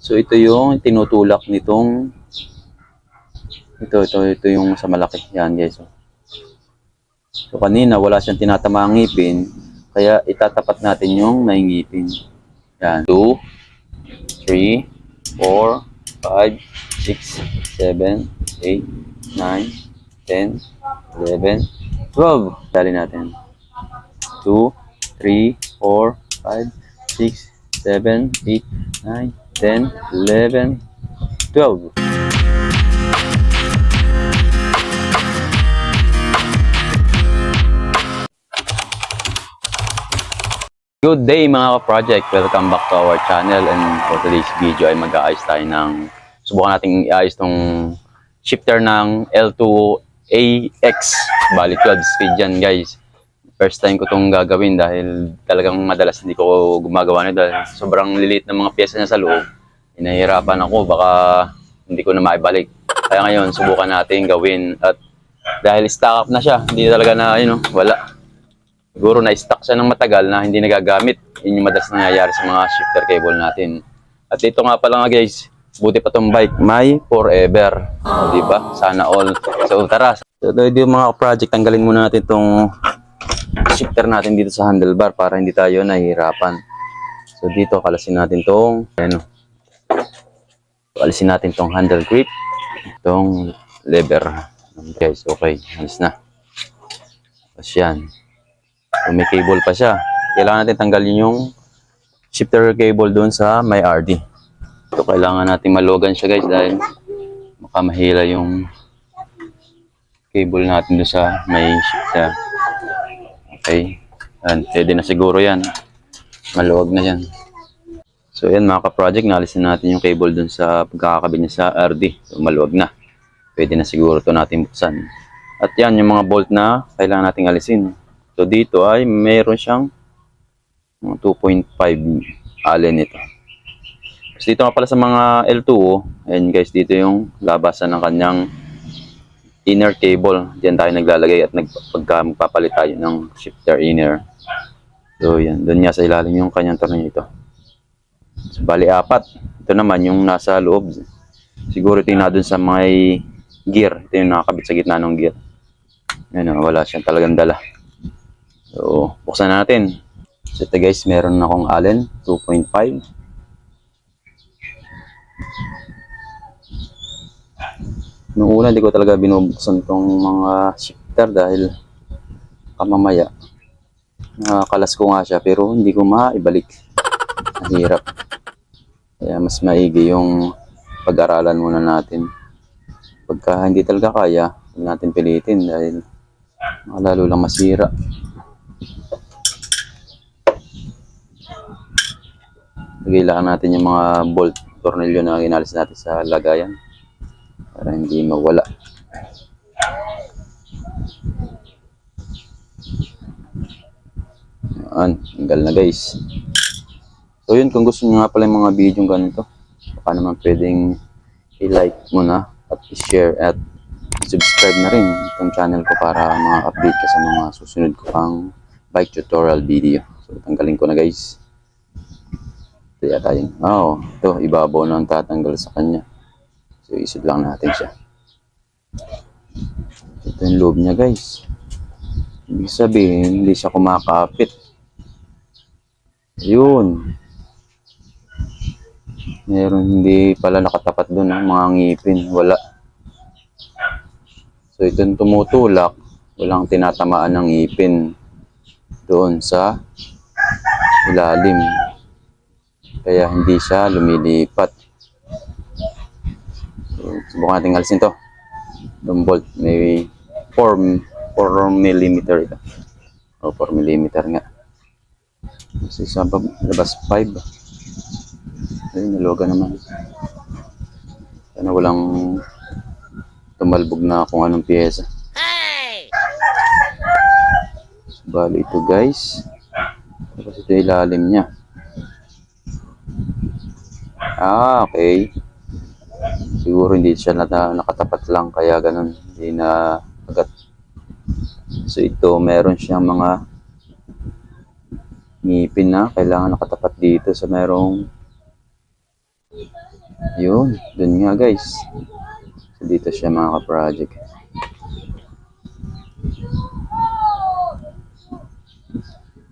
So ito yung tinutulak nitong ito yung sa malaki. Yan guys. So kanina wala siyang tinatamaang ngipin, kaya itatapat natin yung may ngipin. Yan. 2, 3, 4, 5, 6, 7, 8, 9, 10, 11, 12. Dali natin. 2, 3, 4, 5, 6, 7, 8, 9, 10, 11, 12. Good day mga ka-project! Welcome back to our channel, and for today's video ay mag-aayos tayo ng subukan natin iayos tong shifter ng L2AX. Bali 12 speed yan guys. First time ko tong gagawin dahil talagang madalas hindi ko gumagawa nito dahil sobrang lilit ng mga pyesa niya sa loob. Inahirapan ako, baka hindi ko na maibalik. Kaya ngayon subukan natin gawin, at dahil stock up na siya, hindi talaga na wala. Siguro na-stuck siya ng matagal na hindi nagagamit. Yun yung madalas nangyayari sa mga shifter cable natin. At ito nga pala nga guys, buti pa tong bike, may forever. O, diba? Sana all. So tara. So ito yung mga project, tanggalin muna natin tong shifter natin dito sa handlebar para hindi tayo nahihirapan. So dito, kalasin natin tong alisin natin tong handle grip, tong lever. Guys, okay. Alis na. Tapos yan. So, may cable pa siya. Kailangan natin tanggalin yung shifter cable doon sa may RD. So, kailangan natin malugan siya guys dahil baka mahila yung cable natin doon sa may shifter. Okay. Yan. Pwede na siguro yan. Maluwag na yan. So, yan mga ka-project. Naalisin natin yung cable doon sa pagkakabit niya sa RD. So, maluwag na. Pwede na siguro ito natin buksan. At yan yung mga bolt na kailangan natin alisin. So dito ay mayroon siyang 2.5 allen ito. So dito nga pala sa mga L2, ayan guys, dito yung labasan ng kanyang inner cable. Diyan tayo naglalagay at pagka magpapalit tayo ng shifter inner. So yan, doon nga sa ilalim yung kanyang tornilyo ito. So bali 4. Ito naman yung nasa loob. Siguro ito yung na doon sa may gear. Ito yung nakakabit sa gitna ng gear. Ayan, wala siyang talagang dala. So, buksan na natin. So, ito guys, meron akong allen 2.5. Noong una, hindi ko talaga binubuksan tong mga shifter dahil mamaya nakakalas ko nga siya pero hindi ko maibalik. Mahirap. Kaya mas maigi yung pag-aralan muna natin. Pagka hindi talaga kaya, huwag natin pilitin dahil lalo lang masira. Kailangan natin yung mga bolt tornilyo na inalis natin sa lagayan para hindi mawala. Yan, tanggal na guys. So yun, kung gusto nyo nga pala yung mga video ganito, baka naman pwedeng i-like mo na at i-share at subscribe na rin itong channel ko para mga update ka sa mga susunod ko pang bike tutorial video. So tanggalin ko na guys. Ito yata yun. Ito, ibabaw na ang tatanggal sa kanya. So, isod lang natin siya. Ito yung loob niya, guys. Ibig sabihin, hindi siya kumakapit. Yun. Meron hindi pala nakatapat doon ang mga ngipin. Wala. So, ito yung tumutulak. Walang tinatamaan ng ngipin doon sa ilalim. Kaya hindi siya lumilipat. So, subukan natin alisin to. Itong bolt may 4 mm ito. O 4 mm nga. Kasi sa labas 5. Ayun, naloga naman. Sana walang tumalbog na kung anong piyesa. So, bali ito guys. Tapos ito ilalim niya. Okay. Siguro hindi siya nakatapat lang kaya ganun. Hindi na agad. So ito, meron siyang mga ngipin na kailangan nakatapat dito sa merong Yun, dun nga guys. So, dito siya mga ka-project.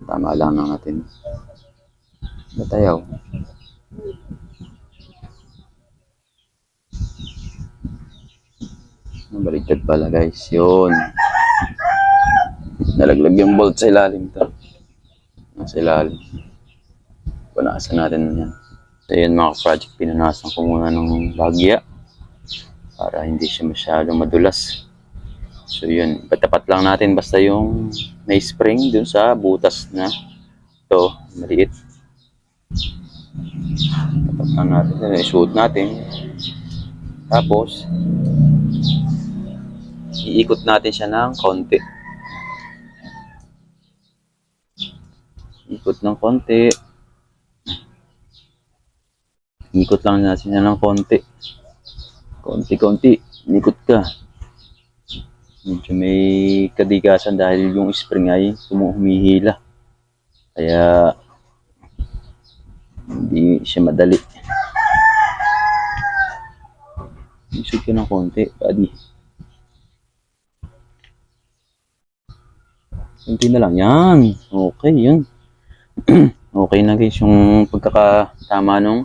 Tama lang na natin. Batayaw. Baliktad pala guys. Yun. Nalaglag yung bolt sa ilalim to. Nasa ilalim. Punasan natin yan. So yun mga project, pinunasan ko muna ng bagya para hindi siya masyadong madulas. So yun, patapat lang natin basta yung may spring dun sa butas na to, maliit. Tapat lang natin, isuot natin. Tapos, iikot natin siya ng konti. Ikot ng konti. Ikot lang natin siya ng konti. Konti-konti. Ikot ka. Medyo may kadigasan dahil yung spring ay humihila. Kaya hindi siya madali. Isot ka ng konti, buddy. Konti na lang. Yan. Okay, yun. Okay na guys yung pagkakatama nung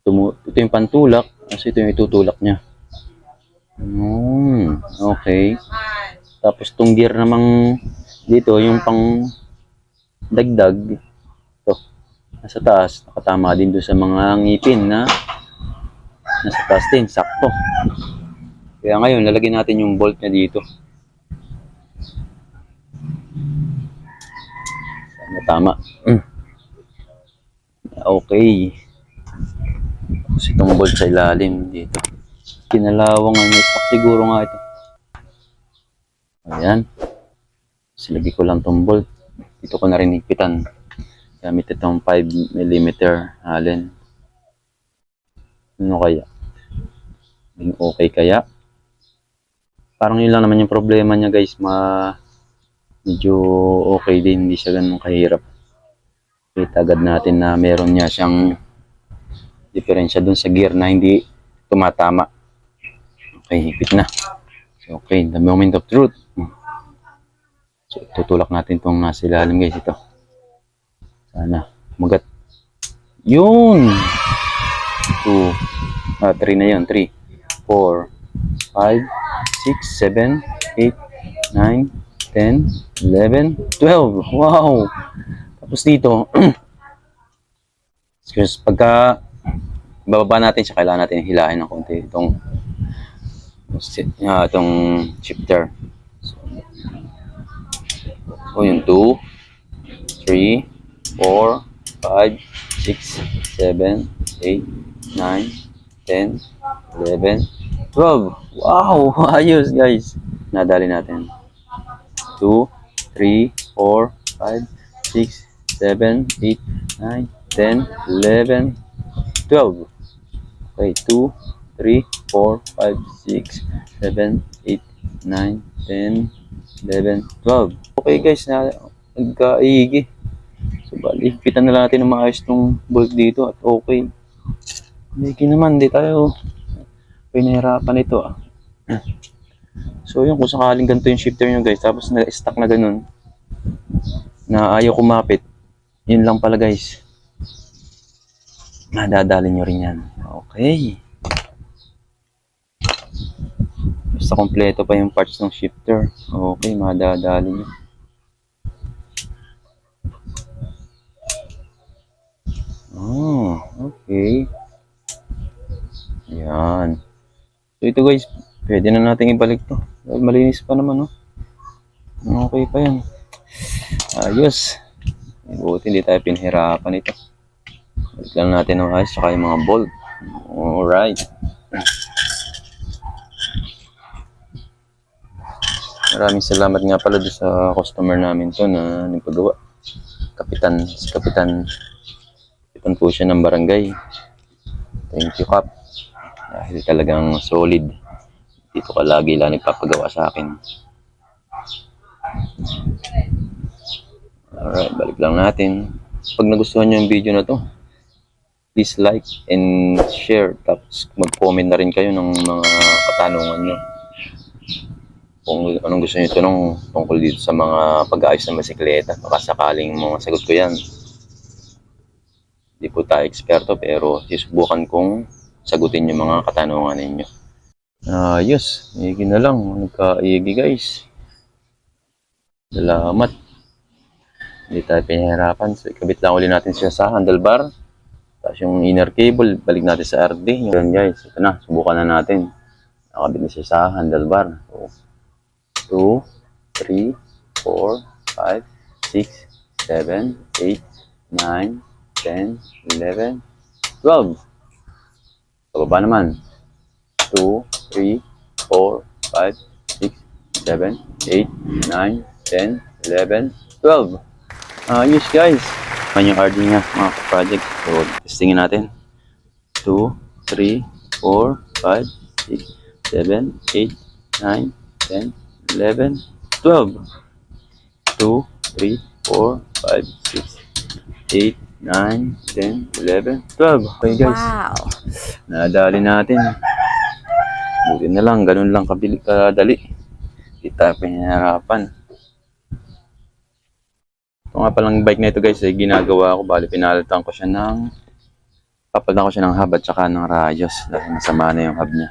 ito yung pantulak kasi ito yung itutulak niya. Okay. Tapos tong gear namang dito yung pang dagdag ito nasa taas, nakatama din doon sa mga ngipin na nasa taas din, sakto. Kaya ngayon lalagyan natin yung bolt niya dito. Sana tama. Okay. Tapos itong bolt sa ilalim dito. Kinalawang ano, stock siguro nga ito. Ayan. Silagay ko lang itong bolt. Dito ko na rin higpitan. Gamit itong 5mm Allen. Ano kaya? Okay kaya? Parang yun lang naman yung problema niya guys. Medyo okay din. Hindi siya ganun kahirap. Kita agad natin na meron niya siyang diferensya dun sa gear na hindi tumatama. Okay, higpit na. So, okay, the moment of truth. So, tutulak natin itong nasa ilalim guys ito. Sana magat. Yun! 3 na yun. 3, 4, 5, 6, 7, 8, 9, 10, 11, 12. Wow! Tapos dito, pagka bababa natin siya, kailangan natin hilahin ng konti itong shifter. So yung 2, 3, 4, 5, 6, 7, 8, 9, 10, 11, 12. Wow! Ayos guys. Nadali natin. 2, 3, 4, 5, 6, 7, 8, 9, 10, 11, 12. Okay, 2, 3, 4, 5, 6, 7, 8, 9, 10, 11, 12. Okay guys, nagkaigi. So, bali, kita na lang natin ng maayos itong bolt dito at okay. Hindi naman, di tayo pinahirapan ito. So, yun, kung sakaling ganito yung shifter nyo guys, tapos na-stuck na ganun, na ayaw kumapit, yun lang pala guys. Madadali nyo rin yan. Okay. Basta kompleto pa yung parts ng shifter. Okay, madadali nyo. Oh, okay. Yan. So ito guys, pwede na natin ibalik to. Malinis pa naman, no? Okay pa yan. Ayos. Buti hindi tayo pinahirapan ito. Balik lang natin ang ayos saka yung mga bolt. Alright. Maraming salamat nga pala doon sa customer namin to na nagpagawa. Si Kapitan po siya ng barangay. Thank you, Kap. Dahil talagang solid. Dito ka lagi lang nagpapagawa sa akin. Alright, balik lang natin. Pag nagustuhan nyo yung video na to, please like and share. Tapos mag-comment na rin kayo ng mga katanungan nyo. Kung anong gusto nyo itanong tungkol dito sa mga pag-aayos ng bisikleta. Baka sakaling mga sagot ko yan. Hindi po tayo eksperto pero susubukan kong sagutin yung mga katanungan ninyo. Yes, igi na lang. Nagka-igi guys. Salamat. Hindi tayo pinahirapan. So ikabit lang ulit natin siya sa handlebar. Tapos yung inner cable, balik natin sa RD. Yan guys, ito na. Subukan na natin. Nakabit na siya sa handlebar. So, 2, 3, 4, 5, 6, 7, 8, 9, 10, 11, 12. Pababa naman. 2, 3, 4, 5, 6, 7, 8, 9, 10, 11, 12. Yes guys. Yan yung RD niya, mga project. So, testingin natin. 2, 3, 4, 5, 6, 7, 8, 9, 10, 11, 12. 2, 3, 4, 5, 6, 8, 9, 10, 11, 12. Okay guys. Wow. Nadali natin. Buti na lang, ganun lang kadali. Hindi tayo pinahirapan. Ito nga palang bike na ito guys, ay ginagawa ko. Bali, pinalitan ko siya papalitan ko siya ng hub at saka ng rayos. Dahil masama na yung hub niya.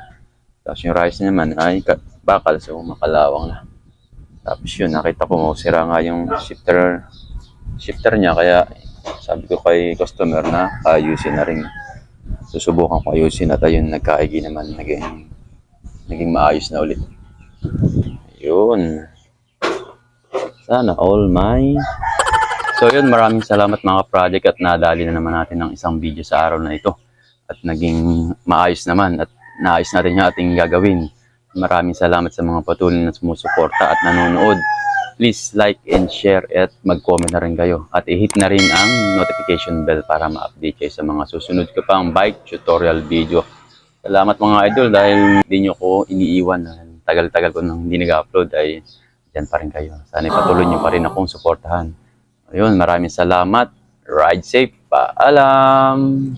Tapos yung rayos naman ay bakal, so makalawang na. Tapos yun, nakita ko sira nga yung shifter niya. Kaya sabi ko kay customer na ayusin na rin. Susubukan ko ayusin at ayun, nagkaigi naman. Naging maayos na ulit. Yun. Sana all my... So yun, maraming salamat mga project at nadali na naman natin ng isang video sa araw na ito. At naging maayos naman at naayos natin yung ating gagawin. Maraming salamat sa mga patuloy na sumusuporta at nanonood. Please like and share at mag-comment na rin kayo. At i-hit na rin ang notification bell para ma-update kayo sa mga susunod ko pang bike tutorial video. Salamat mga idol dahil hindi nyo ko iniiwan. Tagal-tagal ko nang hindi nag-upload ay dyan pa rin kayo. Sana ipatuloy nyo pa rin akong suportahan. Ayun, maraming salamat. Ride safe. Paalam!